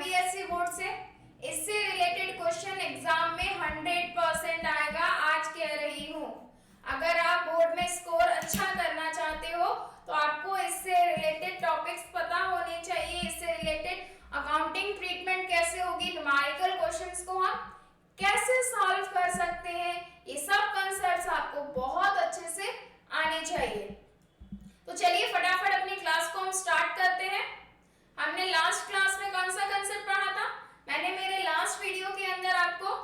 RBSC board से। इससे related question exam में 100% आएगा, आज कह रही हूँ। अगर आप बोर्ड में स्कोर अच्छा करना चाहते हो तो आपको इससे रिलेटेड टॉपिक्स पता होने चाहिए। इससे रिलेटेड अकाउंटिंग ट्रीटमेंट कैसे होगी, न्यूमेरिकल क्वेश्चंस को हम कैसे सॉल्व कर सकते हैं, ये सब कंसेप्ट्स आपको बहुत अच्छे से आने चाहिए। तो चलिए फटाफट अपनी क्लास को हम स्टार्ट करते हैं। हमने लास्ट क्लास में कौन सा कंसेप्ट पढ़ा था? मैंने मेरे लास्ट वीडियो के अंदर आपको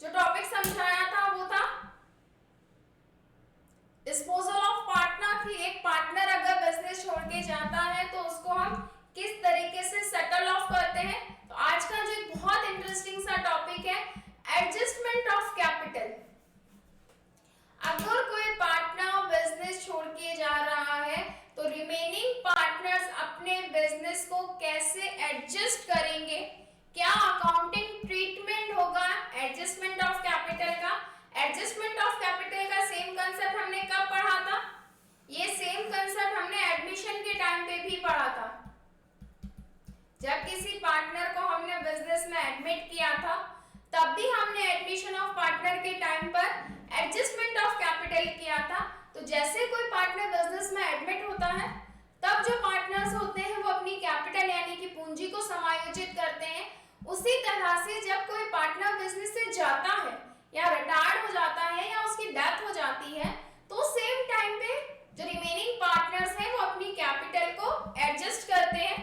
जो टॉपिक समझाया था वो था डिस्पोजल ऑफ पार्टनर। कि एक पार्टनर अगर बिजनेस छोड़ के जाता है तो उसको हम किस तरीके से सेटल ऑफ करते हैं। तो आज का जो एक बहुत इंटरेस्टिंग सा टॉपिक है एडजस्टमेंट ऑफ कैपिटल। अगर कोई पार्टनर बिजनेस छोड़ के जा रहा है तो रिमेनिंग पार्टनर्स अपने बिजनेस को कैसे एडजस्ट करेंगे, क्या अकाउंटिंग ट्रीटमेंट होगा एडजस्टमेंट ऑफ कैपिटल का। एडजस्टमेंट ऑफ कैपिटल का सेम कंसेप्ट हमने कब पढ़ा था? ये सेम कंसेप्ट हमने एडमिशन के टाइम पे भी पढ़ा था। जब किसी पार्टनर को हमने बिजनेस में एडमिट किया था तब भी हमने एडमिशन ऑफ पार्टनर के टाइम पर एडजस्टमेंट ऑफ कैपिटल किया था। तो जैसे कोई पार्टनर बिजनेस में एडमिट होता है तब जो पार्टनर्स होते हैं वो अपनी कैपिटल यानी कि पूंजी को समायोजित करते हैं। उसी तरह से जब कोई पार्टनर बिजनेस से जाता है या रिटायर्ड हो जाता है या उसकी डेथ हो जाती है तो सेम टाइम पे जो रिमेनिंग पार्टनर्स हैं वो अपनी कैपिटल को एडजस्ट करते हैं।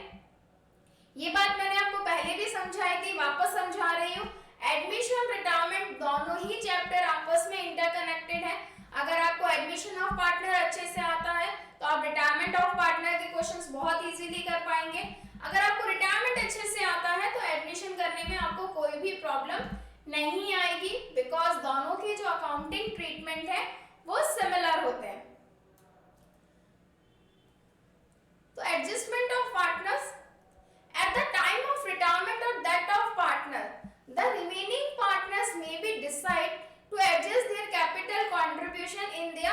ये बात मैंने आपको पहले भी समझाई थी, वापस समझा रही हूँ। एडमिशन रिटायरमेंट दोनों ही चैप्टर आपस में इंटरकनेक्टेड है। अगर आपको एडमिशन ऑफ पार्टनर अच्छे से आता है तो आप रिटायरमेंट ऑफ पार्टनर के क्वेश्चंस बहुत इजीली कर पाएंगे। अगर आपको रिटायरमेंट अच्छे से आता है तो एडमिशन करने में आपको कोई भी प्रॉब्लम नहीं आएगी, बिकॉज दोनों के जो अकाउंटिंग ट्रीटमेंट है वो सिमिलर होते हैं। तो adjustment of partners at the time of retirement or death of partner, the remaining partners may be decide to adjust their capital contribution in their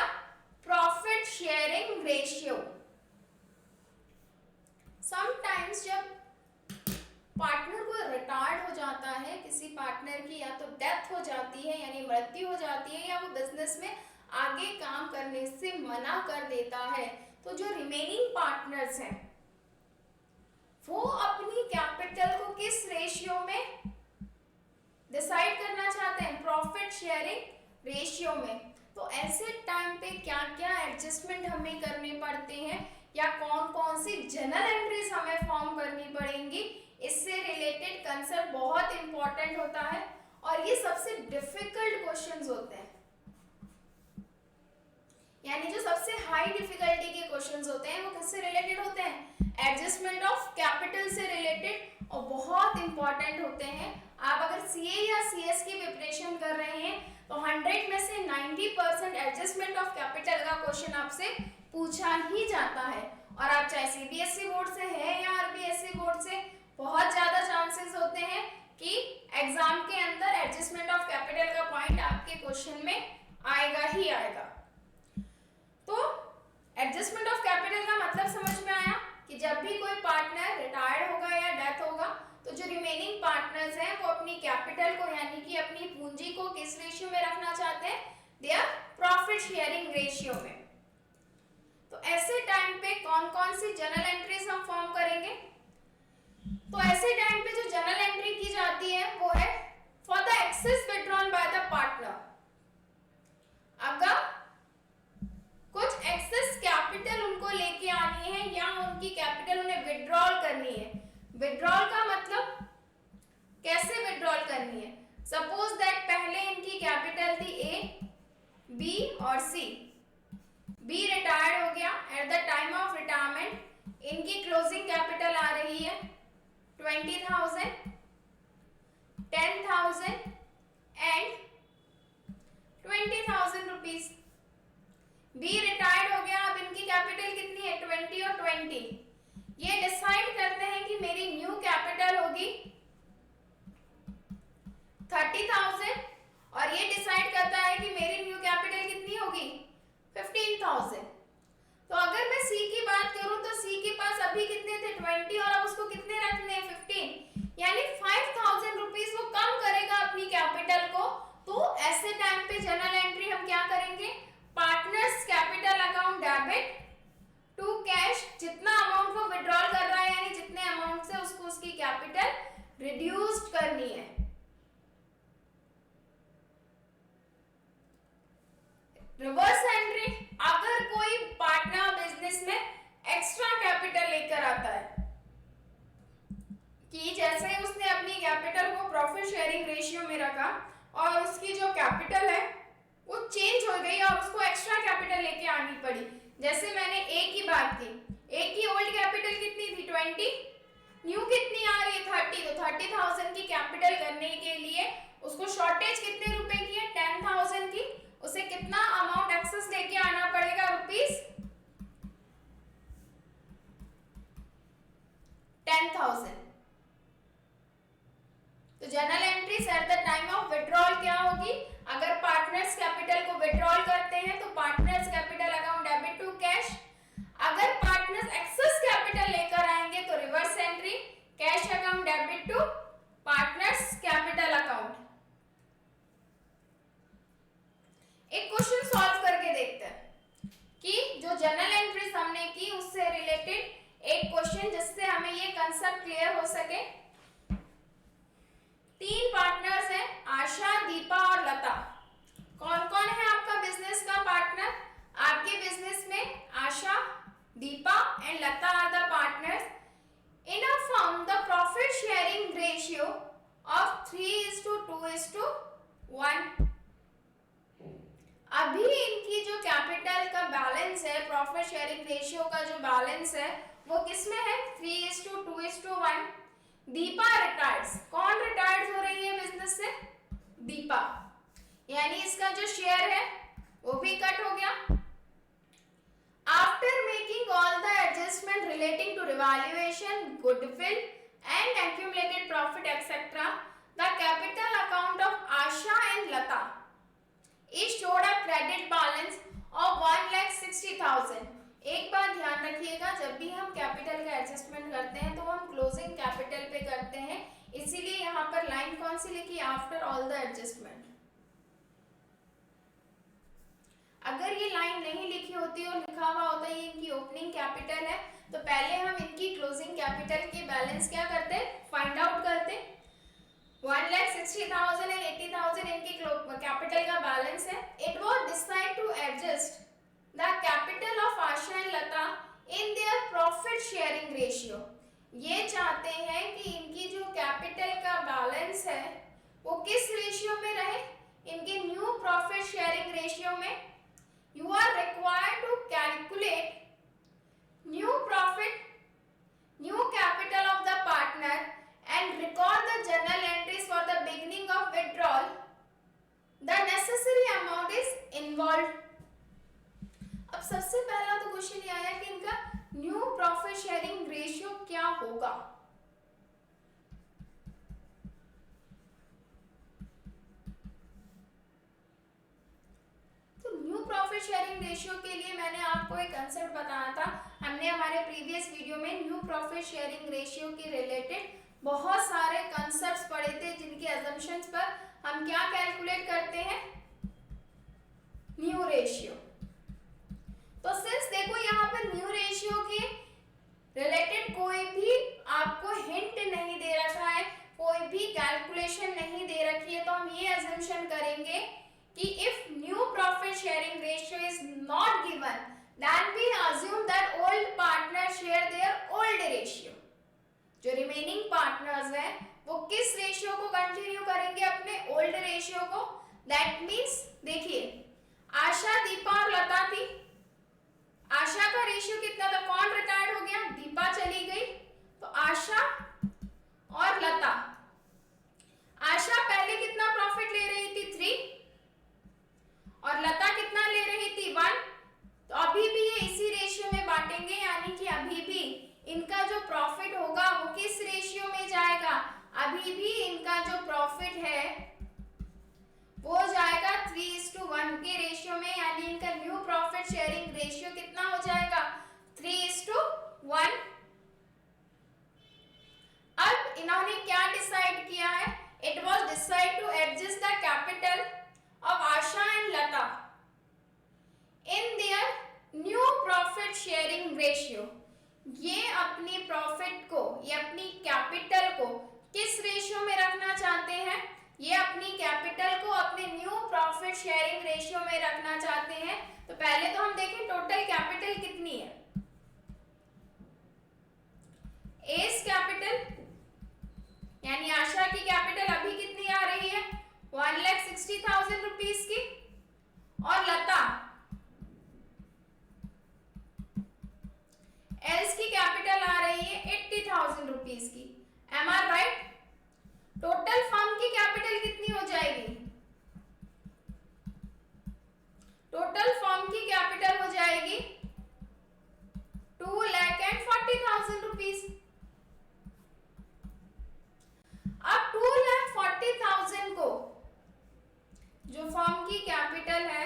profit sharing ratio. Sometimes जब partner को retired हो जाता है, किसी partner की या तो death हो जाती है यानी मृत्यु हो जाती है या वो बिजनेस में आगे काम करने से मना कर देता है, तो जो रिमेनिंग पार्टनर्स हैं वो अपनी कैपिटल को किस रेशियो में डिसाइड करना चाहते हैं? प्रॉफिट शेयरिंग रेशियो में। तो ऐसे टाइम पे क्या क्या एडजस्टमेंट हमें करने पड़ते हैं या कौन कौन सी जनरल एंट्रीज हमें फॉर्म करनी पड़ेंगी, इससे रिलेटेड कंसेप्ट बहुत इंपॉर्टेंट होता है और ये सबसे डिफिकल्ट क्वेश्चंस होते हैं। यानी जो सबसे हाई डिफिकल्टी के क्वेश्चंस होते हैं वो किससे रिलेटेड होते हैं? एडजस्टमेंट ऑफ कैपिटल से रिलेटेड, और बहुत इंपॉर्टेंट होते हैं। आप अगर सीए या सीएस की प्रिपरेशन कर रहे हैं तो 100 में से 90% एडजस्टमेंट ऑफ कैपिटल का क्वेश्चन आपसे पूछा ही जाता है। और आप चाहे सीबीएसई बोर्ड से है या आरबीएसई बोर्ड से, बहुत ज्यादा चांसेस होते हैं कि एग्जाम के अंदर एडजस्टमेंट ऑफ कैपिटल का पॉइंट आपके क्वेश्चन में आएगा ही आएगा। तो एडजस्टमेंट ऑफ कैपिटल का मतलब समझ में आया कि जब भी कोई पार्टनर रिटायर्ड होगा या डेथ होगा तो जो रिमेनिंग पार्टनर्स हैं वो अपनी कैपिटल को यानी कि अपनी पूंजी को किस रेशियो में रखना चाहते हैं? देयर प्रॉफिट शेयरिंग रेशियो में। तो ऐसे टाइम पे कौन कौन सी जनरल एंट्रीज हम फॉर्म करेंगे? तो ऐसे टाइम पे जो जनरल एंट्री की जाती है वो है for the excess withdrawn by the partner. अगर कुछ एक्सेस कैपिटल उनको लेके आनी है या उनकी कैपिटल उन्हें विड्रॉल करनी है। विड्रॉल का मतलब कैसे विड्रॉल करनी है? सपोज दैट पहले इनकी कैपिटल थी ए, बी और सी। बी रिटायर्ड हो गया, at the time of retirement इनकी क्लोजिंग कैपिटल आ रही है 20,000, 10,000 एंड 20,000 रुपीज। बी रिटायर्ड हो गया, अब इनकी कैपिटल कितनी है? 20 और 20। ये डिसाइड करते हैं कि मेरी न्यू कैपिटल होगी 30,000 और ये डिसाइड करता है कि मेरी न्यू कैपिटल कितनी होगी? 15,000। तो अगर मैं रिवर्स एंट्री, अगर कोई पार्टनर बिजनेस में एक्स्ट्रा कैपिटल लेकर आता है कि जैसे ही उसने अपनी कैपिटल को प्रॉफिट शेयरिंग रेशियो में रखा और उसकी जो कैपिटल है वो चेंज हो गई और उसको एक्स्ट्रा कैपिटल लेके आनी पड़ी। जैसे मैंने ए की बात की, ए की ओल्ड कैपिटल कितनी थी 20, न्यू कितनी आ रही है 30, तो 30,000 की कैपिटल करने के लिए उसको शॉर्टेज कितने रुपए की है 10,000 की, उसे कितना अमाउंट एक्सेस लेके आना पड़ेगा रुपीस 10,000। तो general entries at the time of withdrawal क्या होगी, अगर पार्टनर्स कैपिटल को विड्रॉल करते हैं तो partners capital account debit to cash, अगर पार्टनर्स एक्सेस कैपिटल लेकर आएंगे तो reverse entry cash account debit to partners capital account. एक क्वेश्चन सॉल्व करके देखते हैं कि जो जनरल एंट्रीज हमने की उससे रिलेटेड एक क्वेश्चन जिससे हमें ये कंसेप्ट क्लियर हो सके। 3 पार्टनर्स हैं, आशा, दीपा और लता। कौन कौन है आपका बिजनेस का पार्टनर? आपके बिजनेस में Asha, Deepa and Lata are the partners. In a firm the profit sharing ratio of 3:2:1। अभी इनकी जो कैपिटल का बैलेंस है, प्रॉफिट शेयरिंग रेशियो का जो बैलेंस है वो किसमें है 3:2:1। दीपा रिटायर्स, कौन रिटायर्स हो रही है बिजनेस से? दीपा, यानी इसका जो शेयर है वो भी कट हो गया। After making all the adjustment relating to revaluation, goodwill and accumulated profit etcetera, the capital account of Asha and Lata is showed a credit balance of 1,60,000। एक बात ध्यान रखिएगा, जब भी हम कैपिटल का एडजस्टमेंट करते हैं तो हम क्लोजिंग कैपिटल पे करते हैं, इसीलिए यहाँ पर लाइन कौन सी लिखी, आफ्टर ऑल द एडजस्टमेंट। अगर ये लाइन नहीं लिखी होती और लिखा हुआ होता ये इनकी ओपनिंग कैपिटल है तो पहले हम इनकी क्लोजिंग कैपिटल के बैलेंस क्या करते, फाइंड आउट करते। 1,60,000 एंड 80,000 इनकी कैपिटल का बैलेंस है। It was decide to adjust the capital of Asha and Lata in their profit sharing ratio। ये चाहते हैं कि इनकी जो कैपिटल का बैलेंस है वो किस रेशियो में रहे, इनके न्यू प्रॉफिट शेयरिंग रेशियो में। You are required to calculate new profit, new capital of the partner and record the journal entries for the beginning of withdrawal. The necessary amount is involve. अब सबसे पहला तो question ये आया कि इनका new profit sharing ratio क्या होगा। तो न्यू प्रॉफिट शेयरिंग रेशियो के लिए मैंने आपको एक कंसेप्ट बताया था, हमने हमारे प्रीवियस वीडियो में न्यू प्रॉफिट शेयरिंग रेशियो के रिलेटेड बहुत सारे कंसेप्ट्स पढ़े थे जिनके अजम्पशंस पर हम क्या कैलकुलेट करते हैं, न्यू रेशियो। तो सिंस देखो यहाँ पर न्यू रेशियो के रिलेटेड कोई भी आपको हिंट नहीं दे रखा है, कोई भी कैलकुलेशन नहीं दे रखी है, तो हम ये अजम्पशन करेंगे कि if new profit sharing ratio is not given then we assume that old partner share their old ratio. जो रिमेनिंग पार्टनर्स हैं वो किस रेशियो को कंटिन्यू करेंगे, अपने ओल्ड रेशियो को। दैट मीन्स देखिए आशा, दीपा और लता थी, आशा का रेशियो कितना था, कौन रिटायर्ड हो गया, दीपा चली गई, तो आशा और लता। आशा पहले कितना प्रॉफिट ले रही थी 3 और लता कितना ले रही थी 1, तो अभी भी ये इसी रेशियो में बांटेंगे, यानी कि अभी भी इनका जो प्रॉफिट होगा वो किस रेशियो में जाएगा, अभी भी इनका जो प्रॉफिट है वो जाएगा 3:1 के रेशियो में, यानी इनका न्यू प्रॉफिट शेयरिंग रेशियो कितना हो जाएगा 3:1। अब इन्होंने क्या डिसाइड किया है, it was decide to adjust the capital of Asha and Lata in their new profit sharing ratio. ये अपनी प्रॉफिट को, ये अपनी कैपिटल को किस रेशियो में रखना चाहते हैं, ये अपनी कैपिटल को अपने new profit profit sharing ratio में रखना चाहते हैं तो पहले तो हम देखें टोटल कैपिटल कितनी है। एस कैपिटल यानी आशा की कैपिटल अभी कितनी आ रही है 1,60,000 रुपीज की, और लता एल्स की कैपिटल आ रही है 80,000 रुपीज की। Am I right? Total firm की कैपिटल कितनी हो जाएगी? टोटल फर्म की कैपिटल हो जाएगी 2,40,000 रुपीज। अब 2,40,000 को जो फर्म की कैपिटल है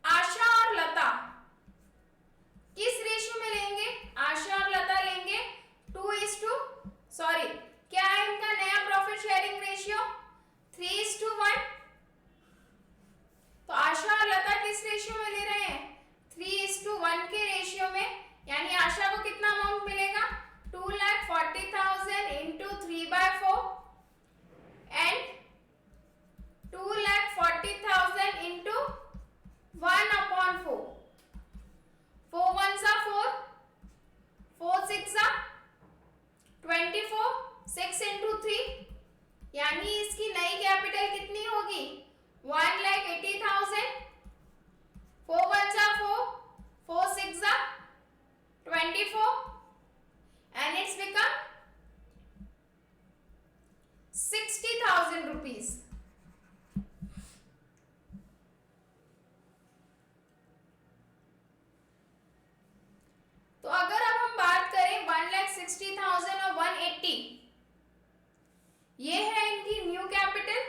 आशा और लता किस रेशियो में लेंगे? आशा और लता लेंगे 2:, क्या है इनका नया प्रॉफिट शेयरिंग रेशियो 3:1। तो आशा और लता किस रेशियो में ले रहे हैं 3:1 के रेशियो में, यानी आशा को कितना अमाउंट मिलेगा 2,40,000 into 3/4 and 2,40,000 into 1/4। 4 1s are 4, 4 6s are 24, 6 into 3, यानी इसकी नई कैपिटल कितनी होगी 1,80,000। 4 1s are 4, 4 6s are 24 and it's become 60,000 rupees। तो अगर अब हम बात करें 1,60,000 और 180, ये है इनकी new capital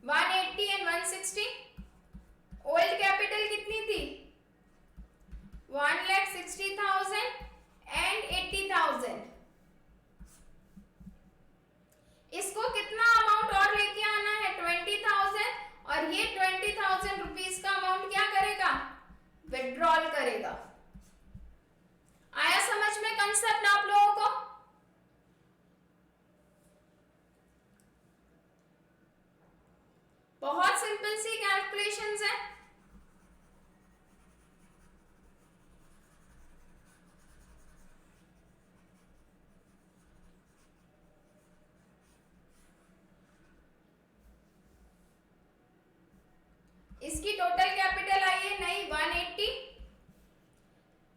180 and 160। Old capital कितनी थी 1,60,000 एंड 80,000। इसको कितना अमाउंट और लेके आना है 20,000, और ये 20,000 रुपीज का अमाउंट क्या करेगा विड्रॉल करेगा। आया समझ में कंसेप्ट आप लोगों को? बहुत सिंपल सी कैलकुलेशंस है। इसकी टोटल कैपिटल आई है नई 180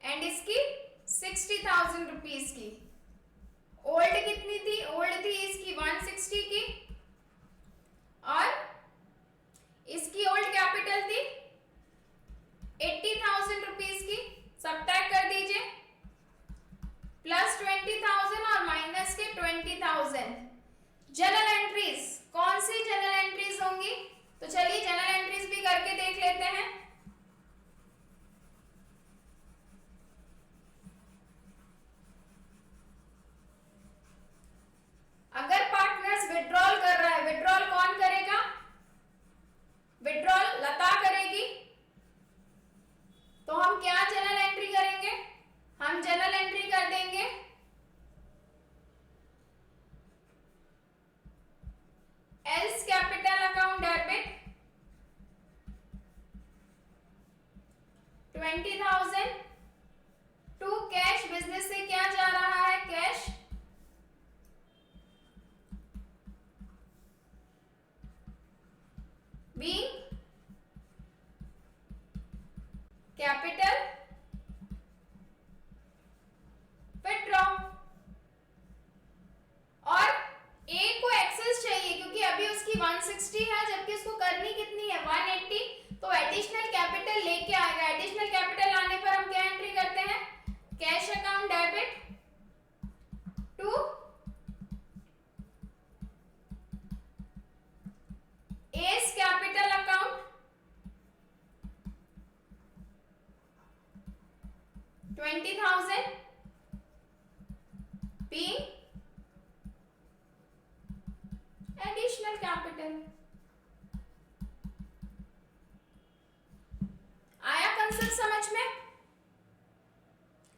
एंड इसकी 60,000 रुपीज की। ओल्ड कितनी थी? ओल्ड थी इसकी 160 की, और इसकी ओल्ड कैपिटल थी 80,000 रुपीज की। सब्ट्रैक्ट कर दीजिए, प्लस 20,000 और माइनस के 20,000। जनरल एंट्रीज कौन सी जनरल एंट्रीज होंगी? तो चलिए जनरल एंट्रीज भी करके देख लेते हैं। अगर पार्टनर्स विड्रॉल कर रहा है, विड्रॉल कौन करेगा? विड्रॉल लता करेगी। तो हम क्या जनरल एंट्री करेंगे? हम जनरल एंट्री कर देंगे L's capital account debit 20,000 to cash. Business से क्या जा रहा है कैश, being capital withdraw। और ए को एक्सेस चाहिए क्योंकि अभी उसकी 160 है, जबकि उसको करनी कितनी है 180, तो एडिशनल कैपिटल लेके आएगा। एडिशनल कैपिटल आने पर हम क्या एंट्री करते हैं cash account debit to S capital account 20,000 being additional capital। आया कंसेप्ट समझ में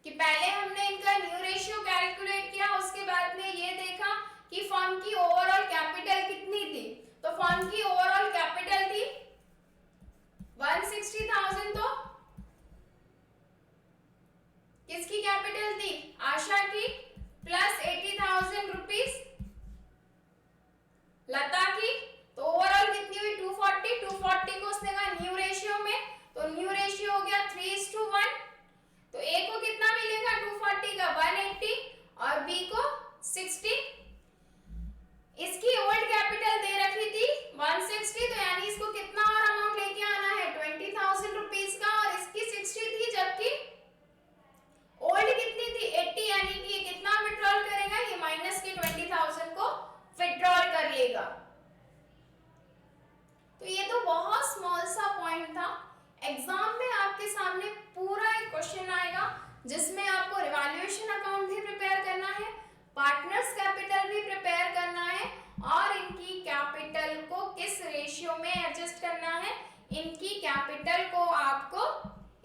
कि पहले हमने इनका न्यू रेशियो कैलकुलेट किया, उसके बाद 60, इसकी ओल्ड कैपिटल दे रखी थी 160, तो यानी इसको कितना और अमाउंट लेके आना है 20,000 रुपीज का, और इसकी 60 थी जबकि ओल्ड कितनी थी 80, यानी कि ये कितना विड्रॉल करेगा, ये माइनस के 20,000 को विड्रॉल कर लेगा। तो ये तो बहुत स्मॉल सा पॉइंट था। एग्जाम में आपके सामने पूरा एक क्वेश्चन आएगा जिसमें आपको रिवैल्यूएशन अकाउंट भी प्रिपेयर करना है, पार्टनर्स कैपिटल भी प्रिपेयर करना है, और इनकी कैपिटल को किस रेशियो में एडजस्ट करना है, इनकी कैपिटल को आपको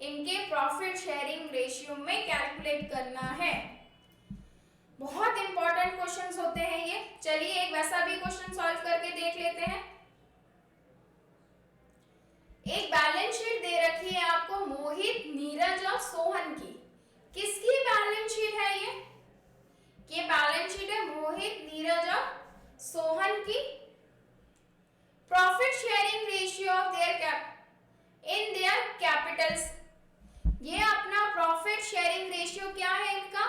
इनके प्रॉफिट शेयरिंग रेशियो में कैलकुलेट करना है। बहुत इंपॉर्टेंट क्वेश्चंस होते हैं ये। चलिए एक वैसा भी क्वेश्चन सॉल्व करके देख लेते हैं। एक बैलेंस शीट दे रखी है आपको मोहित, नीरज और सोहन की। किसकी बैलेंस शीट है ये बैलेंस शीट है मोहित, नीरज और सोहन की। Profit sharing ratio of in their Capitals, ये अपना प्रॉफिट शेयरिंग रेशियो क्या है इनका,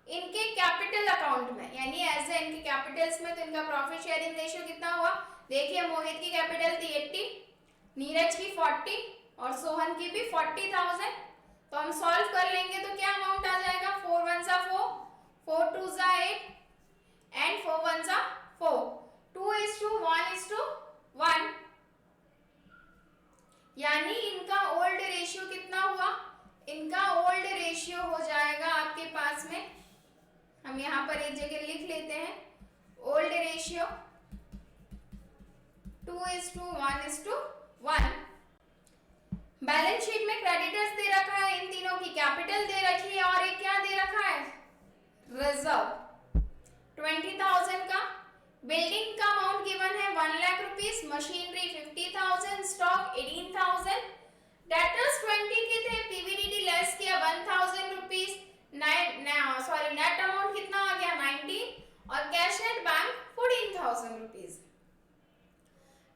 इनके कैपिटल अकाउंट में, यानी एज ए इनके कैपिटल्स में, तो इनका प्रॉफिट शेयरिंग रेशियो कितना हुआ। देखिए मोहित की कैपिटल थी 80, नीरज की 40 और सोहन की भी 40,000। तो हम सॉल्व कर लेंगे तो क्या अमाउंट आ जाएगा, 4 1 जा 4, 4 2 जा 8 एंड 4 1 जा 4, 2:1:1, यानी इनका ओल्ड रेशियो कितना हुआ, इनका ओल्ड रेशियो हो जाएगा आपके पास में, हम यहां पर एक जगह लिख लेते हैं, ओल्ड रेशियो 2:1:1। बैलेंस शीट में क्रेडिटर्स दे रखा है, इन तीनों की कैपिटल दे रखी है, और एक क्या दे रखा है, रिजर्व 20,000 का। बिल्डिंग का अमाउंट गिवन है 1 lakh rupees, machinery 50,000, stock 18,000, debtors 20 के थे, पीवीडीडी लेस किया 1,000 रुपीस, नेट अमाउंट कितना आ गया 19, और cash at bank 14,000 rupees.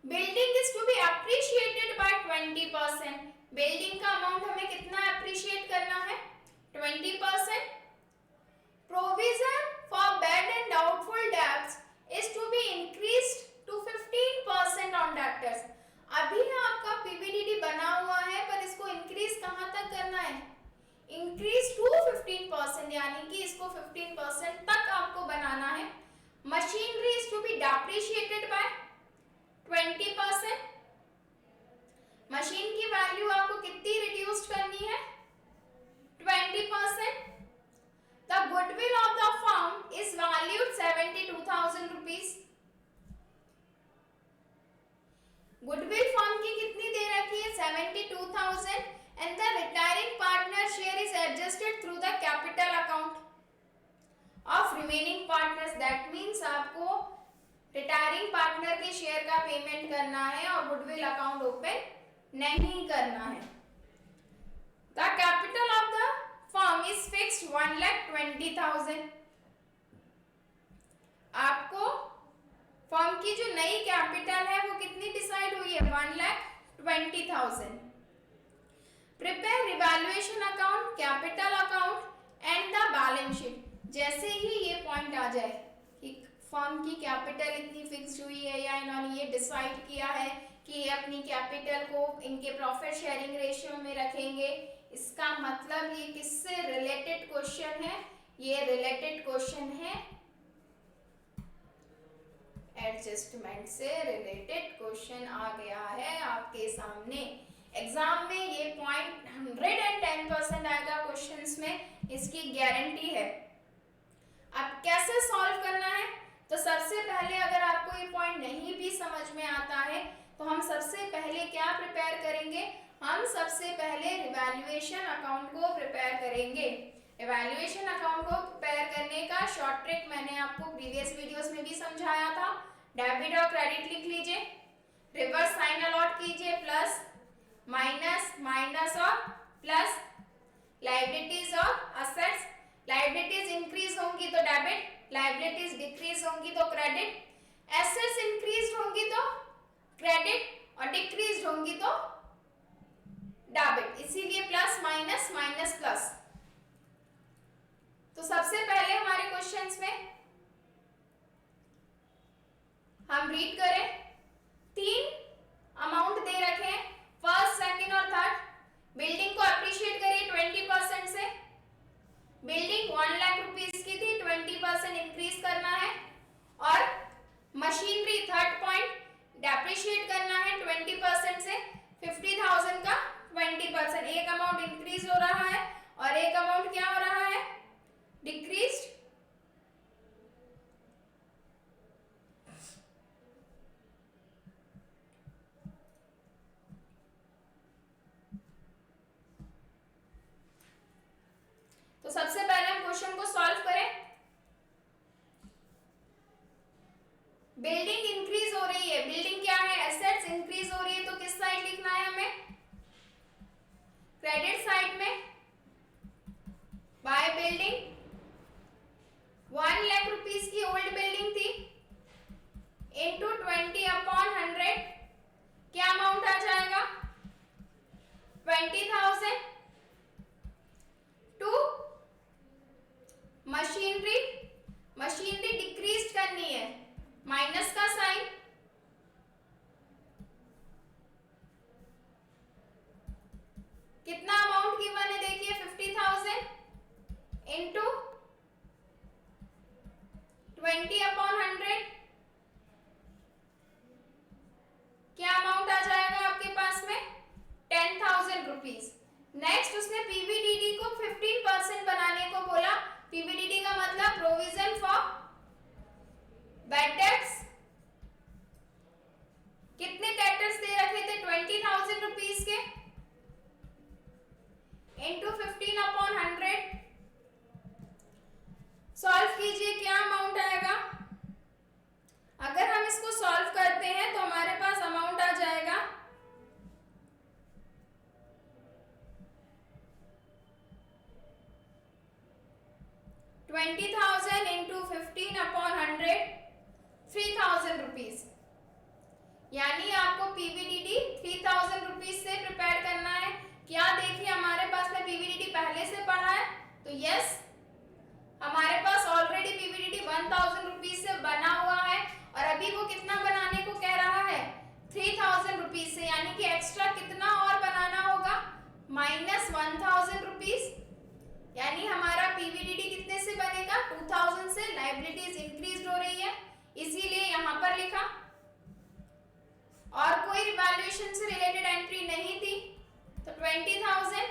Building is to be appreciated by 20%, building का अमाउंट हमें कितना अप्रिशिएट करना है 20%। Provision for bad and doubtful debts is to be increased to 15% on debtors. अभी आपका पीवीडीडी बना हुआ है पर इसको इंक्रीज कहां तक करना है, इंक्रीज टू 15%, यानी कि इसको 15% तक आपको बनाना है। Machinery is to be depreciated by 20%, machine की वैल्यू आपको कितनी रिड्यूस करनी है 20%। The goodwill of the firm is valued 72,000 rupees, goodwill firm की कितनी दे रखी है 72,000, and the retiring partner share is adjusted through the capital account of remaining partners. That means आपको रिटायरिंग पार्टनर के शेयर का पेमेंट करना है और गुडविल अकाउंट ओपन नहीं करना है। The capital of the firm is fixed 1,20,000। आपको फर्म की जो नई कैपिटल है वो कितनी डिसाइड हुई है 1,20,000। Prepare revaluation account, capital account and the balance sheet. जैसे ही ये पॉइंट आ जाए कि फर्म की कैपिटल इतनी फिक्स हुई है या इन्होंने ये डिसाइड किया है कि ये अपनी कैपिटल को इनके प्रॉफिट शेयरिंग रेशियो में रखेंगे, इसका मतलब ये किससे रिलेटेड क्वेश्चन है, ये रिलेटेड क्वेश्चन है एडजस्टमेंट से रिलेटेड क्वेश्चन आ गया है आपके सामने। एग्जाम में ये पॉइंट 110% आएगा क्वेश्चंस में, इसकी गारंटी है। अब कैसे सॉल्व करना है, तो सबसे पहले अगर आपको ये पॉइंट नहीं भी समझ में आता है तो हम सबसे पहले क्या प्रिपेयर करेंगे, हम सबसे पहले रिवैल्यूएशन अकाउंट को प्रिपेयर करेंगे। रिवैल्यूएशन अकाउंट को प्रिपेयर करने का शॉर्ट ट्रिक मैंने आपको प्रीवियस वीडियोस में भी समझाया था। डेबिट और क्रेडिट लिख लीजिए, रिवर्स साइन अलॉट कीजिए, प्लस माइनस, माइनस और प्लस, लायबिलिटीज और असेट्स। लायबिलिटीज इंक्रीज होंगी तो डेबिट, लायबिलिटीज डिक्रीज होंगी तो क्रेडिट, एसेट्स इंक्रीज होंगी तो क्रेडिट और डिक्रीज होंगी तो डेबिट, इसीलिए प्लस माइनस माइनस प्लस। तो सबसे पहले हमारे क्वेश्चंस में कंप्लीट करें। 3 अमाउंट दे रखे हैं, फर्स्ट, सेकंड और थर्ड। बिल्डिंग को अप्रिशिएट करिए 20% से। बिल्डिंग 1 लाख रुपीस की थी, 20% इंक्रीज करना है। और मशीनरी थर्ड पॉइंट, डेप्रिशिएट करना है 20% से। 50,000 का 20%, एक अमाउंट इंक्रीज हो रहा है और एक अमाउंट क्या हो रहा है, डिक्रीज। तो सबसे पहले हम क्वेश्चन को सॉल्व करें। बिल्डिंग इंक्रीज हो रही है, बिल्डिंग क्या है, एसेट्स इंक्रीज हो रही है, तो किस साइड लिखना है हमें, क्रेडिट साइड में। बाय बिल्डिंग 1 लाख रुपीस की ओल्ड बिल्डिंग थी, इंटू 20/100 क्या अमाउंट आ जाएगा, 20,000 टू मशीनरी। मशीनरी डिक्रीज करनी है, माइनस का साइन, कितना अमाउंट गिवन है देखिए 50,000 इंटू 20/100 क्या अमाउंट आ जाएगा आपके पास में, 10,000 रुपीज। नेक्स्ट उसने पीवीडीडी को 15% बनाने को बोला। पीवीडीडी का मतलब प्रोविजन फॉर बैड डेट्स। कितने डेटर्स दे रखे थे, 20,000 रुपीज के, इंटू 15/100 सॉल्व कीजिए, क्या अमाउंट आएगा। अगर हम इसको सॉल्व करते हैं तो हमारे पास अमाउंट आ जाएगा 20,000 इंटू 15/100 3,000 रुपीज। यानी आपको पीवीडीडी 3,000 रुपीज से प्रिपेयर करना है। क्या देखिए हमारे पास में पीवीडीडी पहले से पड़ा है, तो यस हमारे पास ऑलरेडी पीवीडीडी 1,000 रुपीज से बना हुआ है और अभी वो कितना बनाने को कह रहा है, 3,000 रुपीज से। यानी कि एक्स्ट्रा कितना और बनाना होगा, -1,000 रुपीज। यानी हमारा पीवीडीडी कितने से बनेगा, 2,000 से। लायबिलिटीज इंक्रीज हो रही है इसीलिए यहां पर लिखा, और कोई रिवैल्यूएशन से रिलेटेड एंट्री नहीं थी, तो 20,000।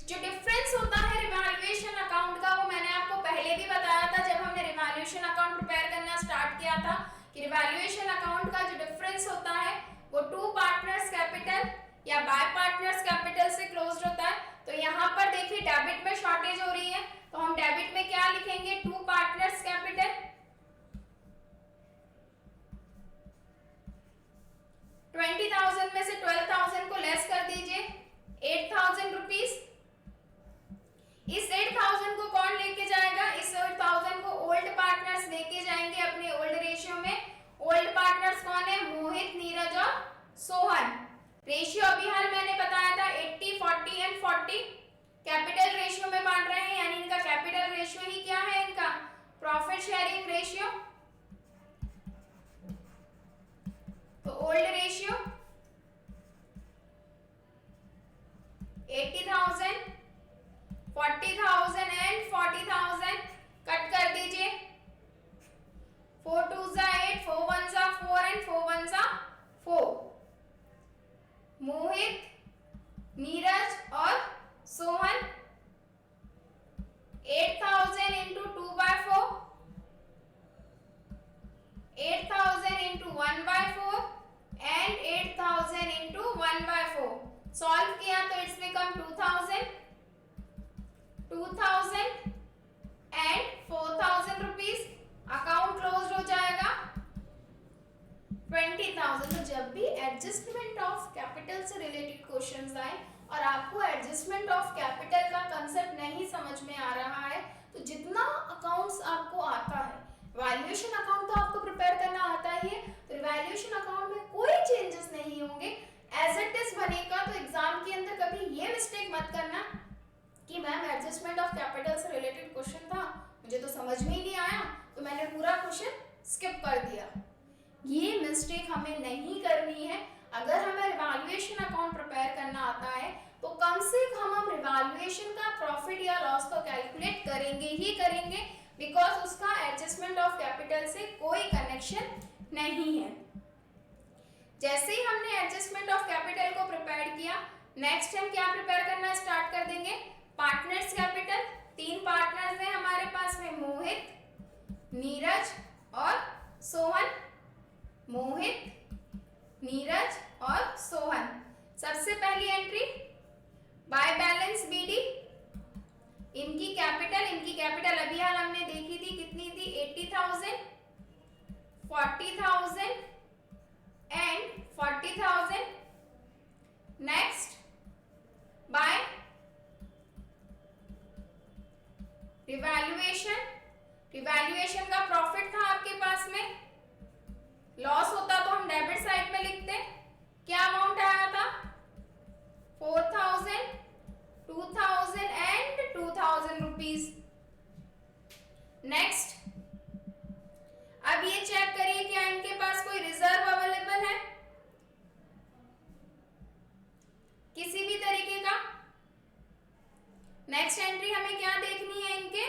जो डिफरेंस होता है रिवैल्यूएशन अकाउंट का, वो मैंने आपको पहले भी बताया था जब हमने रिवैल्यूएशन अकाउंट प्रिपेयर करना स्टार्ट किया था, कि रिवैल्यूएशन अकाउंट का जो डिफरेंस होता है वो 2 पार्टनर्स कैपिटल या बाय पार्टनर्स कैपिटल से क्लोज्ड होता है। तो यहाँ पर देखिए डेबिट में शॉर्टेज हो रही है, तो हम डेबिट में क्या लिखेंगे, 2 पार्टनर्स कैपिटल 20,000 में से 12,000 को लेस कर दीजिए, 8,000 रुपीज। इस 8,000 को कौन लेके जाएगा, इस 8,000 को ओल्ड पार्टनर्स लेके जाएंगे अपने ओल्ड रेशियो में। ओल्ड पार्टनर्स कौन है, मोहित, नीरज और सोहन। रेशियो अभी हाल मैंने बताया था 80, 40 एंड 40 कैपिटल रेशियो में बांट रहे हैं, यानी इनका कैपिटल रेशियो ही क्या है, इनका प्रॉफिट शेयरिंग रेशियो। तो ओल्ड रेशियो 80,000, 40,000 एंड 40,000 कट कर दीजिए, 4 2 जा 8, 4 1 जा 4 एंड 4 1 जा 4। मोहित, नीरज और Sohan 8,000 into 2/4, 8,000 into 1/4 and 8,000 into 1/4। Solve किया तो it's become 2,000, 2,000 and 4,000 rupees. Account close हो जाएगा 20,000। तो जब भी एडजस्टमेंट ऑफ कैपिटल से रिलेटेड क्वेश्चंस आए और आपको एडजस्टमेंट ऑफ कैपिटल का कंसेप्ट नहीं समझ में आ रहा है, तो जितना अकाउंट्स आपको आता है, वैल्यूएशन अकाउंट तो आपको प्रिपेयर करना आता ही है, तो वैल्यूएशन अकाउंट में कोई चेंजेस नहीं होंगे, एज इट इज बनेगा। तो एग्जाम के अंदर कभी ये मिस्टेक मत करना कि मैम एडजस्टमेंट ऑफ कैपिटल से रिलेटेड क्वेश्चन था, मुझे तो समझ में ही नहीं आया, तो मैंने पूरा क्वेश्चन स्किप कर दिया। ये मिस्टेक हमें नहीं करनी है। अगर हमें रिवैल्यूएशन अकाउंट प्रिपेयर करना आता है तो कम से कम हम रिवैल्यूएशन का प्रॉफिट या लॉस को कैलकुलेट करेंगे ही करेंगे, बिकॉज उसका एडजस्टमेंट ऑफ कैपिटल से कोई कनेक्शन नहीं है। जैसे ही हमने एडजस्टमेंट ऑफ कैपिटल को प्रिपेयर किया, नेक्स्ट हम क्या प्रिपेयर करना स्टार्ट कर देंगे, पार्टनर्स कैपिटल। 3 पार्टनर्स हैं हमारे पास में, मोहित, नीरज और सोहन। मोहित, नीरज और सोहन। सबसे पहली एंट्री बाय बैलेंस बीडी। इनकी कैपिटल अभी हाल हमने देखी थी, कितनी थी, 80,000, 40,000 एंड 40,000। नेक्स्ट बाय रिवैल्यूएशन का प्रॉफिट था आपके पास में, लॉस होता तो हम डेबिट साइड में लिखते। क्या अमाउंट आया था, 4,000, 2,000 एंड 2,000 रुपीज। नेक्स्ट, अब ये चेक करिए क्या इनके पास कोई रिजर्व अवेलेबल है किसी भी तरीके का। नेक्स्ट एंट्री हमें क्या देखनी है, इनके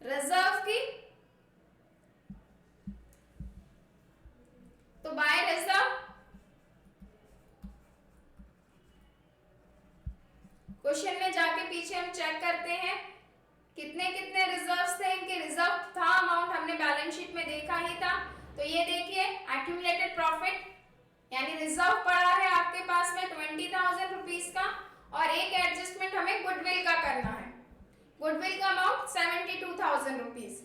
रिजर्व की। तो बाय रिजर्व, क्वेश्चन में जाके पीछे हम चेक करते हैं कितने कितने रिजर्व्स थे इनके। रिजर्व था अमाउंट, हमने बैलेंस शीट में देखा ही था। तो ये देखिए एक्यूमुलेटेड प्रॉफिट, यानी रिजर्व पड़ा है आपके पास में 20,000 रुपीज का, और एक एडजस्टमेंट हमें गुडविल का करना है। गुडविल का अमाउंट 72,000 रुपीज।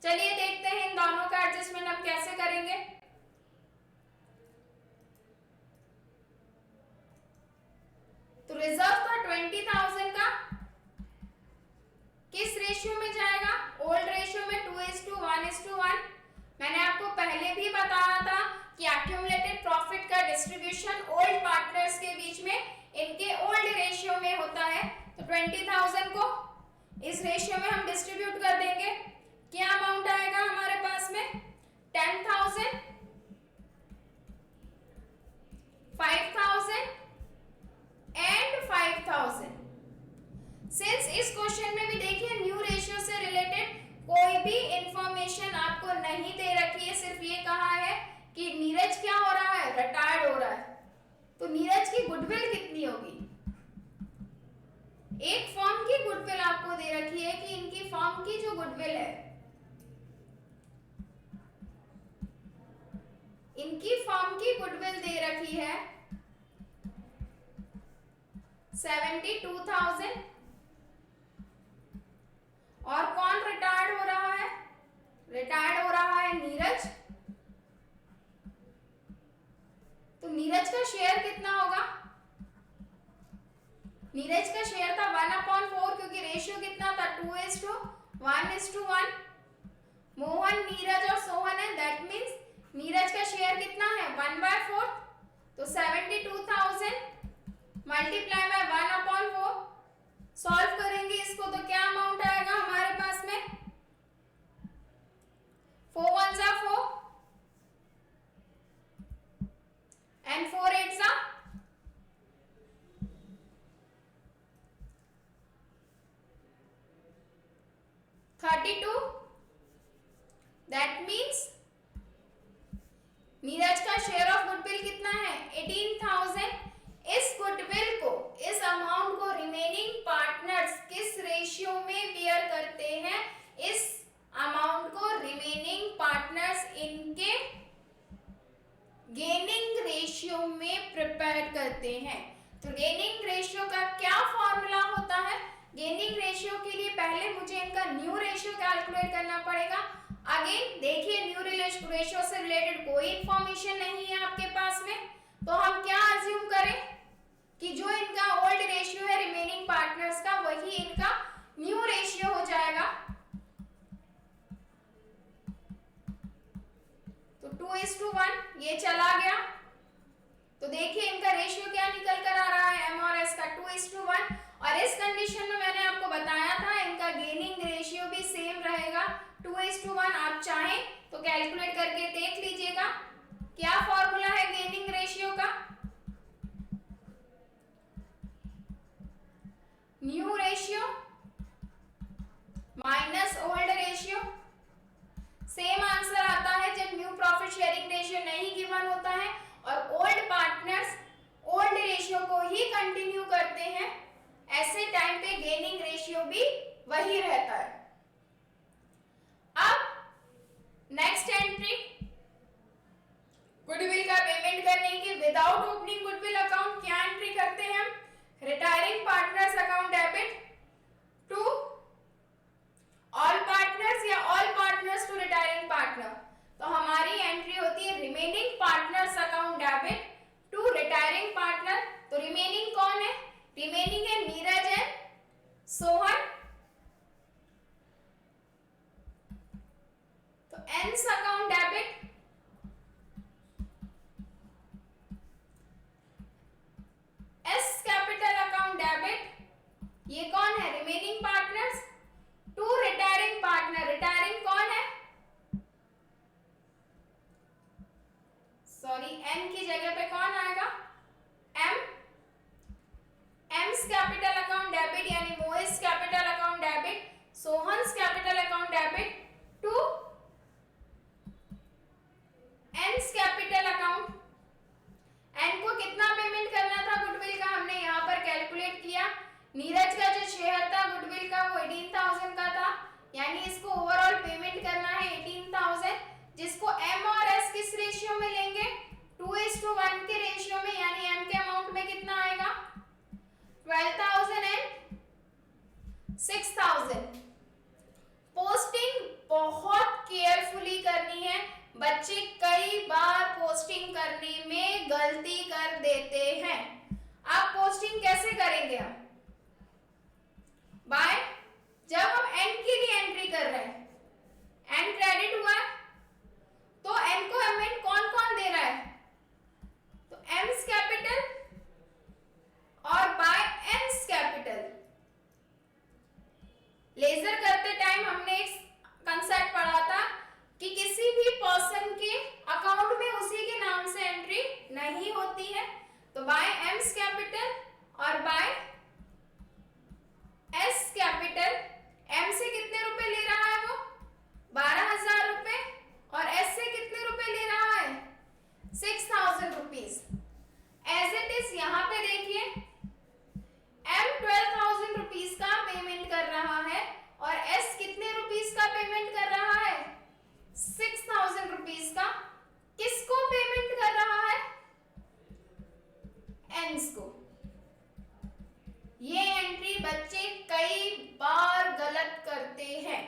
चलिए देखते हैं इन दोनों का एडजस्टमेंट हम कैसे करेंगे। तो रिजर्व था 20,000 का, किस रेशियो में जाएगा, ओल्ड रेशियो में 2:1:1। मैंने आपको पहले भी बताया था कि एक्यूमुलेटेड प्रॉफिट का डिस्ट्रीब्यूशन ओल्ड पार्टनर्स के बीच में इनके ओल्ड रेशियो में होता है। तो 20,000 को इस रेशियो में हम डिस्ट्रीब्यूट कर देंगे। क्या अमाउंट आएगा हमारे पास में, 10,000, 5,000 एंड 5,000। सिंस इस क्वेश्चन में भी देखिए न्यू रेशियो से रिलेटेड कोई भी इंफॉर्मेशन आपको नहीं दे रखी है, सिर्फ ये कहा है कि नीरज क्या हो रहा है, रिटायर्ड हो रहा है। तो नीरज की गुडविल कितनी होगी, एक फर्म की गुडविल आपको दे रखी है कि इनकी फर्म की जो गुडविल है, इनकी फर्म की गुडविल दे रखी है 72,000। और कौन रिटायर्ड हो रहा है, रिटायर्ड हो रहा है नीरज। तो नीरज का शेयर कितना होगा, नीरज का शेयर था 1/4, क्योंकि रेशियो कितना था 2:1:1। मोहन, नीरज और सोहन है, दैट मींस नीरज का शेयर कितना है 1/4। तो 72,000 मल्टीप्लाई बाय 1/4। सॉल्व करेंगे इसको तो क्या अमाउंट आएगा हमारे पास में, 4 1 4 एंड 4 8 32। दैट मीन्स नीरज का शेयर ऑफ गुडविल कितना है 18,000। इस गुडविल को, इस अमाउंट को रिमेनिंग पार्टनर्स किस रेशियो में बेयर करते हैं, इस अमाउंट को रिमेनिंग पार्टनर्स इनके गेनिंग रेशियो में प्रिपेयर करते हैं। तो गेनिंग रेशियो का क्या फॉर्मूला होता है, गेनिंग रेशियो के लिए पहले मुझे इनका न्यू रेशियो कैलकुलेट करना पड़ेगा। अगेन देखिए न्यू रेशियो से रिलेटेड कोई इंफॉर्मेशन नहीं है आपके पास में, तो हम क्या अज्यूम करें कि जो इनका ओल्ड रेशियो है रिमेनिंग पार्टनर्स का, वही इनका न्यू रेशियो हो जाएगा। तो 2:1 ये चला गया। तो देखिए इनका रेशियो क्या निकल कर आ रहा है, एम और एस का 2:1। और इस कंडीशन में मैंने आपको बताया था इनका गेनिंग रेशियो भी सेम रहेगा 2:1। आप चाहें तो कैलकुलेट करके देख लीजिएगा। क्या फॉर्मूला है गेनिंग रेशियो का? New ratio minus old ratio. Same answer आता है जब न्यू प्रॉफिट शेयरिंग रेशियो नहीं गिवन होता है और ओल्ड पार्टनर्स ओल्ड रेशियो को ही कंटिन्यू करते हैं, ऐसे टाइम पे गेनिंग रेशियो भी वही रहता है। अब नेक्स्ट एंट्री गुडविल का पेमेंट करने की विदाउट ओपनिंग गुडविल अकाउंट क्या एंट्री करते हैं हम? Retiring partners account debit to all partners या all partners to retiring partner. तो हमारी एंट्री होती है remaining partners account debit to retiring partner. तो रिमेनिंग कौन है? रिमेनिंग है नीरज एंड सोहन। तो N's account debit S capital account debit. ये कौन है? Remaining partners to retiring partner. Retiring कौन है? सॉरी, एम की जगह पे कौन आएगा? M. M's capital account debit यानी मोहिस कैपिटल अकाउंट डेबिट सोहन्स capital account debit to N's capital account. N को कितना पेमेंट करना था गुडविल का? हमने यहाँ पर कैलकुलेट किया। नीरज का जो शेयर था गुडविल का वो 18,000 का था, यानी इसको ओवरऑल पेमेंट करना है 18,000, जिसको एम और एस किस रेशियो में लेंगे? 2:1 के रेशियो में, यानी एम के अमाउंट में कितना आएगा? 12,000 एंड 6,000। पोस्टिंग बहुत केयरफुली करनी है। बच्चे कई बार पोस्टिंग करने में गलती कर देते हैं। आप पोस्टिंग कैसे करेंगे? हम बाय जब हम एन के लिए एंट्री कर रहे हैं, एन क्रेडिट हुआ है तो एन को पेमेंट कौन कौन दे रहा है? तो एम्स कैपिटल और बाय एन्स कैपिटल। लेजर करते टाइम हमने एक कंसेप्ट पढ़ा था कि किसी भी पर्सन के अकाउंट में उसी के नाम से एंट्री नहीं होती है। तो बाय एम्स कैपिटल और बाय एस कैपिटल। एम से कितने रुपए ले रहा है वो? 12,000 रुपए। और एस से कितने रुपए ले रहा है? 6,000 रुपीज। एज इट इज यहाँ पे देखिए, एम 12,000 रुपीज का पेमेंट कर रहा है और एस कितने रुपीज का पेमेंट कर रहा है? 6,000 रुपीज का। किसको पेमेंट कर रहा है? एंस को। ये एंट्री बच्चे कई बार गलत करते हैं।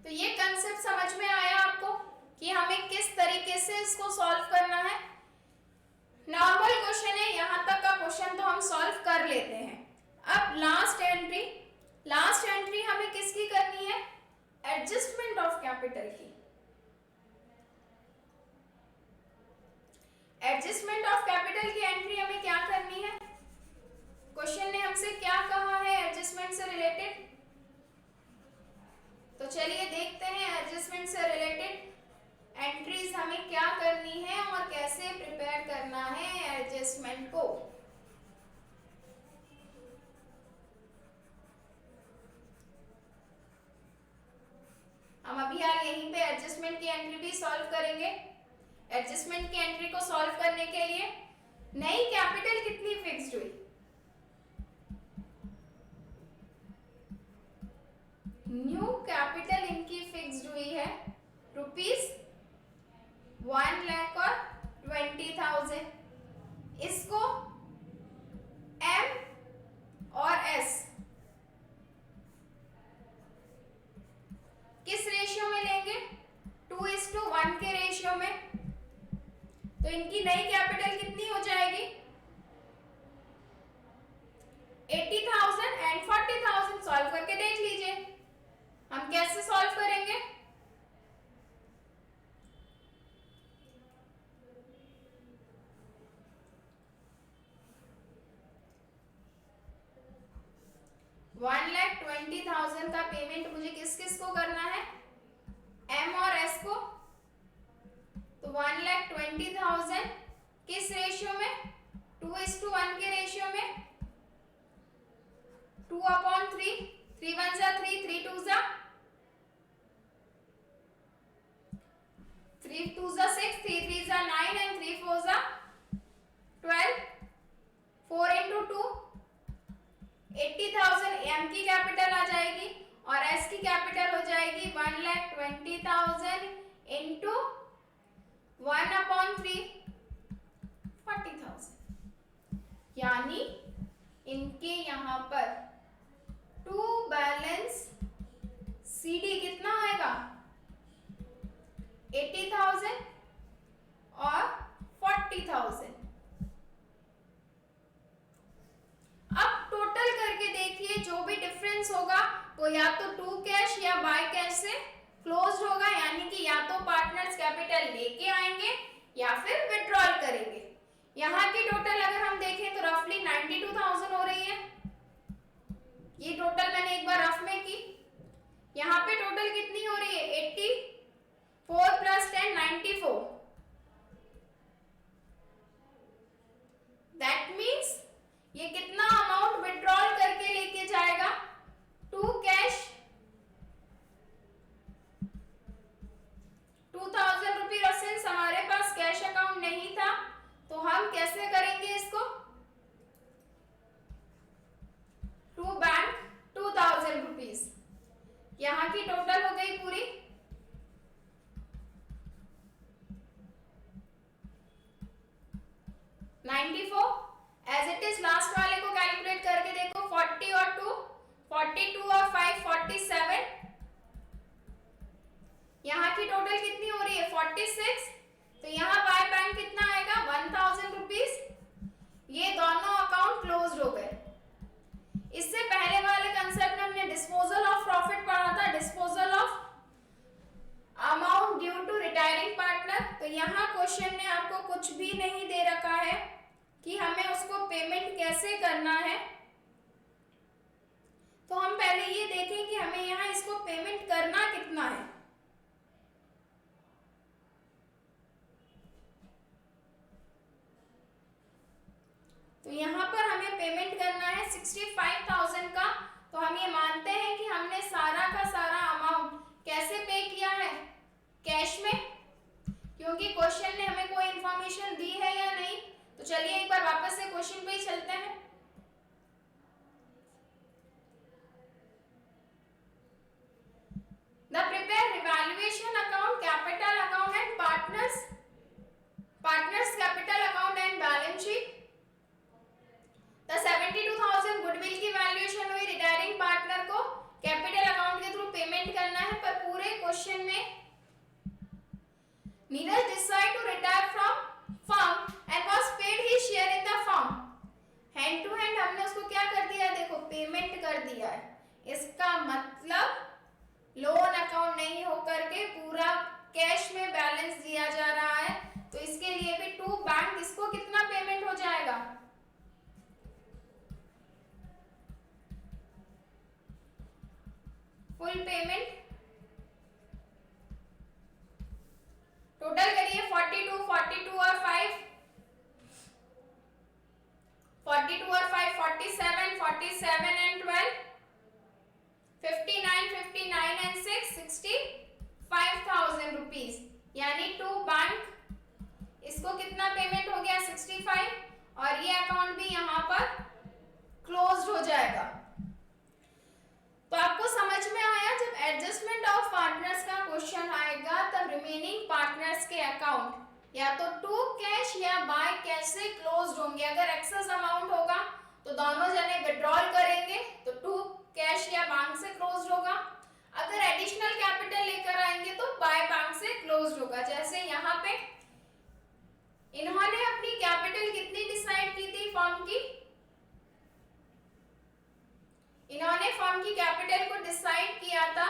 तो ये कंसेप्ट समझ में आया आपको कि हमें किस तरीके से इसको सॉल्व करना है? नॉर्मल क्वेश्चन है, यहां तक का क्वेश्चन तो हम सॉल्व कर लेते हैं। अब लास्ट एंट्री हमें किसकी करनी है? एडजस्टमेंट ऑफ कैपिटल की। एडजस्टमेंट ऑफ कैपिटल की एंट्री हमें क्या करनी है? क्वेश्चन ने हमसे क्या कहा है एडजस्टमेंट से रिलेटेड? तो चलिए देखते हैं एडजस्टमेंट से रिलेटेड एंट्रीज हमें क्या करनी है और कैसे प्रिपेयर करना है एडजस्टमेंट को। हम अभी यार यहीं पे एडजस्टमेंट की एंट्री भी सॉल्व करेंगे। एडजस्टमेंट की एंट्री को सॉल्व करने के लिए नई कैपिटल कितनी फिक्स्ड हुई? न्यू कैपिटल इनकी फिक्स्ड हुई है ₹1,00,000 और 20,000। इसको एम और एस किस रेशियो में लेंगे? 2:1 के रेशियो में। तो इनकी नई कैपिटल कितनी हो जाएगी? 80,000 एंड 40,000। सॉल्व करके देख लीजिए हम कैसे सॉल्व करेंगे। $1,20,000 का पेमेंट मुझे किस किस को करना है? एम और एस को। तो 1,20,000 किस रेशियो में? 2:1 के रेशियो में। 2/3, 3 1 जा 3, 3 2 जा 3 2 जा 6, 3 3 जा 9 and 3 4 जा 12। 4 into 2 80,000 एम की कैपिटल आ जाएगी और एस की कैपिटल हो जाएगी 1,20,000 इंटू 1/3 40,000। यानी इनके यहाँ पर टू बैलेंस सीडी कितना आएगा? 80,000 और 40,000। अब टोटल करके देखिए, जो भी डिफरेंस होगा वो या तो टू कैश या बाय कैश से क्लोज होगा, यानी कि या तो पार्टनर्स कैपिटल लेके आएंगे या फिर विड्रॉल करेंगे। यहाँ की टोटल अगर हम देखें तो रफली 92,000 हो रही है। ये टोटल मैंने एक बार रफ में की। यहाँ पे टोटल कितनी हो रही है? 84 प्लस 10 94। दैट मीन्स ये कितना अमाउंट विड्रॉल करके लेके जाएगा? टू कैश 2,000 रुपये। और सिंस हमारे पास कैश अकाउंट नहीं था तो हम कैसे करेंगे इसको? To bank 2,000 rupees. यहाँ की टोटल हो गई पूरी 94। एज इट इज लास्ट वाले को कैलकुलेट करके देखो, 40 और 2 42 और 5 47। यहाँ की टोटल कितनी हो रही है? 46। तो यहाँ बाय बैंक कितना आएगा? 1,000 रुपीज। ये दोनों अकाउंट क्लोज हो गए। इससे पहले वाले कंसेप्ट में हमने डिस्पोजल ऑफ प्रॉफिट पढ़ा था, disposal of amount due to retiring partner. तो यहाँ क्वेश्चन ने आपको कुछ भी नहीं दे रखा है कि हमें उसको पेमेंट कैसे करना है। तो हम पहले ये देखें कि हमें यहाँ इसको पेमेंट करना कितना है। तो यहाँ पर हमें पेमेंट करना है 65,000 का। तो हम ये मानते हैं कि हमने सारा का सारा अमाउंट कैसे पे किया है? कैश में, क्योंकि क्वेश्चन ने हमें कोई इंफॉर्मेशन दी है या नहीं। तो चलिए एक बार वापस से क्वेश्चन पे ही चलते हैं। The prepare revaluation account, capital account and partners capital account and balance sheet। The 72,000 goodwill की वैल्यूएशन हुई, रिटायरिंग पार्टनर को कैपिटल अकाउंट के थ्रू पेमेंट करना है। पर पूरे क्वेश्चन में Neeraj decide to retire from firm and was paid his share in the firm. Hand to hand हमने उसको क्या कर दिया है? देखो पेमेंट कर दिया है। इसका मतलब लोन अकाउंट नहीं होकर के पूरा कैश में बैलेंस दिया जा रहा है। तो इसके लिए भी टू बैंक इसको कितना पेमेंट हो जाएगा? Full payment. टोटल करिए 42 42 और 5 42 और 5 47 47 एंड 12 59 59 एंड 6 65,000 रुपीज। यानी टू बैंक इसको कितना पेमेंट हो गया? 65। और ये अकाउंट भी यहाँ पर क्लोज्ड हो जाएगा। तो आपको समझ में आया, जब एडजस्टमेंट ऑफ पार्टनर्स का क्वेश्चन आएगा तब रिमेनिंग पार्टनर्स के अकाउंट या तो टू कैश या बाय कैश से क्लोज्ड होंगे। अगर एक्सेस अमाउंट होगा तो दोनों जने विड्रॉल करेंगे तो टू कैश या बैंक से क्लोज्ड होगा। अगर एडिशनल कैपिटल लेकर आएंगे तो बाय बैंक से क्लोज्ड होगा। जैसे यहाँ पे इन्होंने अपनी कैपिटल कितनी डिसाइड की थी फर्म की? इन्होंने फर्म की कैपिटल को डिसाइड किया था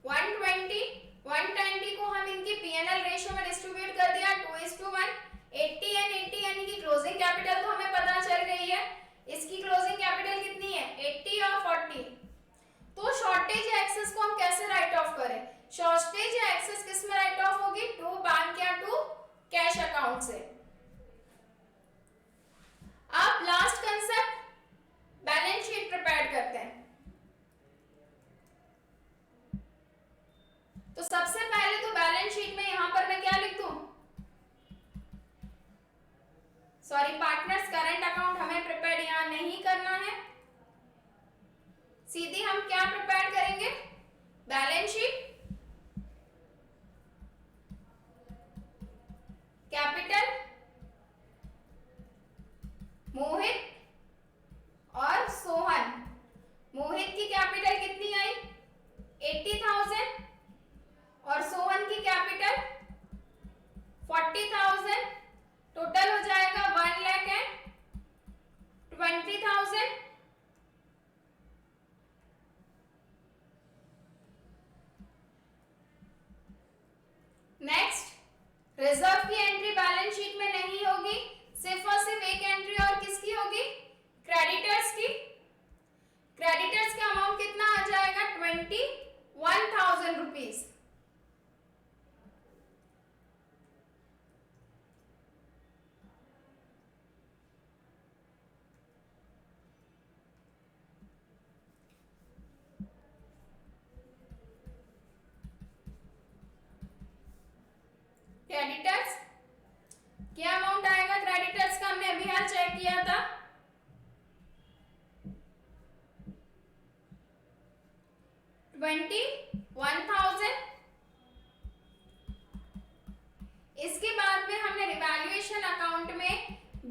120। 120 को हम इनकी पीएनएल रेशियो में डिस्ट्रीब्यूट कर दिया 2:1। 80 एंड 80 यानी कि क्लोजिंग कैपिटल तो हमें पता चल गई है। इसकी क्लोजिंग कैपिटल कितनी है? 80 और 40। तो शॉर्टेज या एक्सेस को हम कैसे राइट ऑफ करें? शॉर्टेज या एक्सेस किस में राइट ऑफ होगी? टू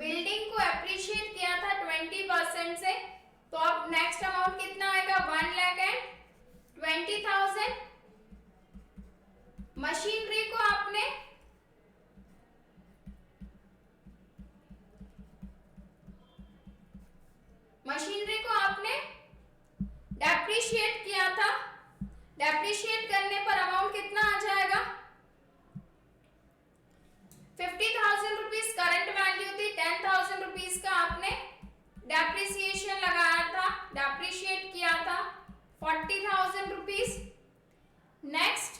बिल्डिंग को एप्रिशिएट किया था 20% से, तो अब नेक्स्ट अमाउंट कितना आएगा 1,20,000। मशीनरी को आपने डेप्रिशिएट किया था, डेप्रिशिएट करने पर अमाउंट कितना आ जाएगा 50,000 रुपीज करंट वैल्यू थी, 10,000 रुपीज का आपने डेप्रिसिएशन लगाया था, डेप्रिशिएट किया था 40,000 रुपीज। नेक्स्ट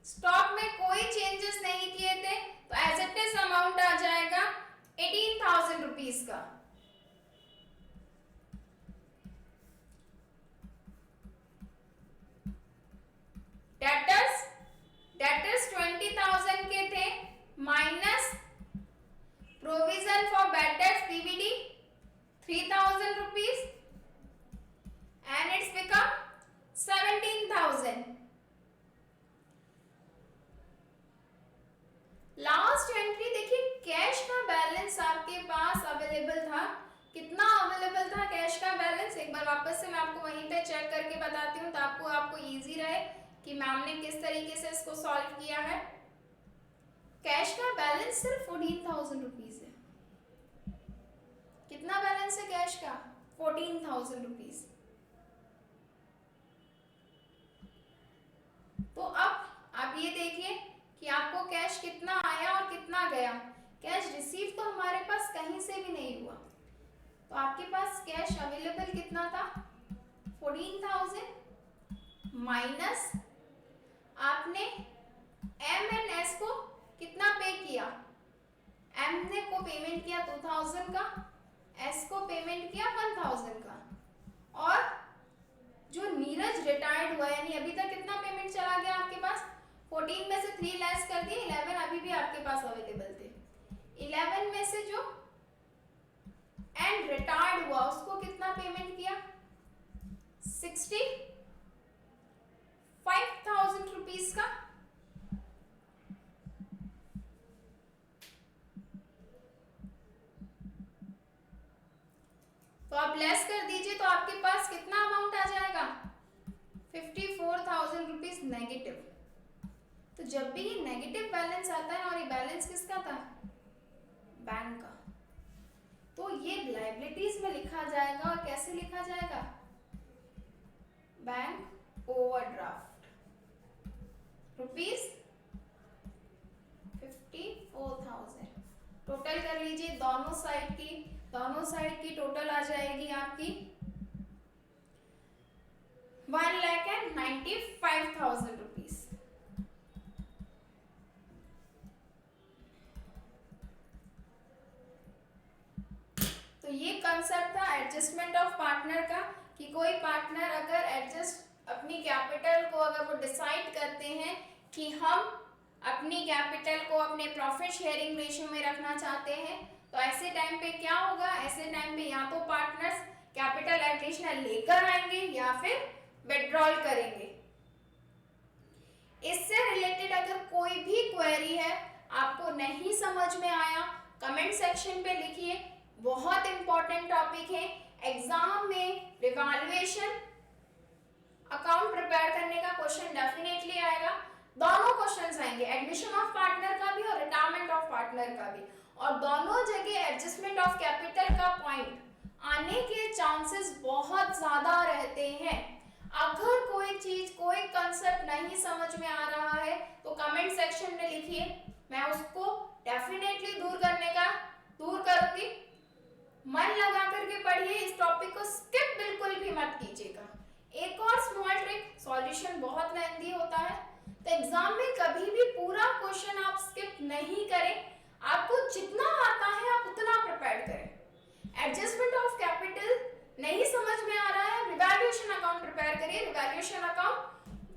स्टॉक में कोई चेंजेस नहीं किए थे, तो एज इट इज अमाउंट आ जाएगा 18,000 रुपीज का। डेटर्स 20,000 के थे, minus provision for bad debts PVD 3,000 rupees and it's become 17,000। Last entry देखिए, कैश का बैलेंस आपके पास अवेलेबल था, कितना अवेलेबल था कैश का बैलेंस, एक बार वापस से मैं आपको वहीं पे चेक करके बताती हूँ तो आपको इजी रहे कि मैम ने किस तरीके से इसको सॉल्व किया है। कैश का बैलेंस सिर्फ 14,000 रुपीज है। कितना बैलेंस है कैश का 14,000 रुपीज। तो अब आप ये देखिए कि आपको कैश कितना आया और कितना गया। कैश रिसीव तो हमारे पास कहीं से भी नहीं हुआ, तो आपके पास कैश अवेलेबल कितना था 14,000 माइनस आपने एम एंड एस को कितना पे किया, एम ने को पेमेंट किया 2,000 का, एस को पेमेंट किया 1,000 का, और जो नीरज रिटायर्ड हुआ यानी अभी तक कितना पेमेंट चला गया आपके पास 14 में से 3 लेस कर दिए 11 अभी भी आपके पास अवेलेबल थे। 11 में से जो एंड रिटायर्ड हुआ उसको कितना पेमेंट किया 65,000 रुपीज का। तो आप लेस कर दीजिए तो आपके पास कितना अमाउंट आ जाएगा 54,000 रुपीज नेगेटिव। तो जब भी ये नेगेटिव बैलेंस आता है, और ये बैलेंस किसका था बैंक का, तो ये लायबिलिटीज में लिखा जाएगा। और कैसे लिखा जाएगा बैंक ओवरड्राफ्ट रुपीज 54,000। टोटल कर लीजिए दोनों साइड की टोटल आ जाएगी आपकी 1,95,000 रुपीज। तो ये कंसेप्ट था एडजस्टमेंट ऑफ पार्टनर का, कि कोई पार्टनर अगर एडजस्ट अपनी कैपिटल को अगर वो डिसाइड करते हैं कि हम अपनी कैपिटल को अपने प्रॉफिट शेयरिंग रेशियो में रखना चाहते हैं, तो ऐसे टाइम पे क्या होगा, ऐसे टाइम पे या तो पार्टनर्स कैपिटल एडिशनल लेकर आएंगे या फिर विड्रॉल करेंगे। इससे रिलेटेड अगर कोई भी क्वेरी है, आपको नहीं समझ में आया, कमेंट सेक्शन पे लिखिए। बहुत इंपॉर्टेंट टॉपिक है, एग्जाम में रिवैल्यूएशन अकाउंट प्रिपेयर करने का क्वेश्चन डेफिनेटली आएगा। दोनों क्वेश्चंस आएंगे, एडमिशन ऑफ पार्टनर का भी और रिटायरमेंट ऑफ पार्टनर का भी, और दोनों जगह एडजस्टमेंट ऑफ कैपिटल का पॉइंट आने के चांसेस बहुत ज्यादा रहते हैं। अगर कोई चीज कोई कंसेप्ट नहीं समझ में आ रहा है तो कमेंट सेक्शन में लिखिए, मैं उसको डेफिनेटली दूर करूंगी। मन लगा करके पढ़िए, इस टॉपिक को स्किप बिल्कुल भी मत कीजिएगा। एक और स्मॉल ट्रिक, सॉल्यूशन बहुत लेंथी होता है, तो एग्जाम में कभी भी पूरा क्वेश्चन आप स्किप नहीं करें, आपको जितना आता है आप उतना प्रिपेयर करें। एडजस्टमेंट ऑफ कैपिटल नहीं समझ में आ रहा है, रिवैल्यूएशन अकाउंट प्रिपेयर करिए। रिवैल्यूएशन अकाउंट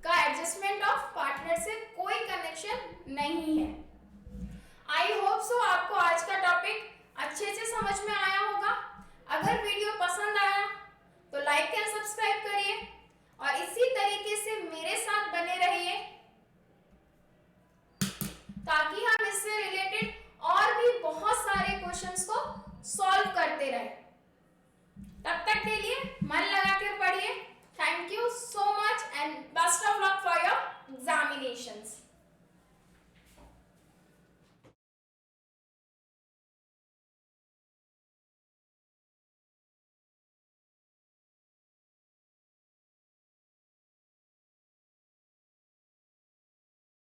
का एडजस्टमेंट ऑफ पार्टनर से कोई कनेक्शन नहीं है। आई होप सो आपको आज का टॉपिक अच्छे से समझ में आया होगा। अगर वीडियो पसंद आया तो लाइक एंड सब्सक्राइब करिए और इसी तरीके से मेरे साथ बने रहिए ताकि हम इससे रिलेटेड करते रहे। तब तक के लिए मन लगा कर पढ़िए। Thank you so much and best of luck for your examinations.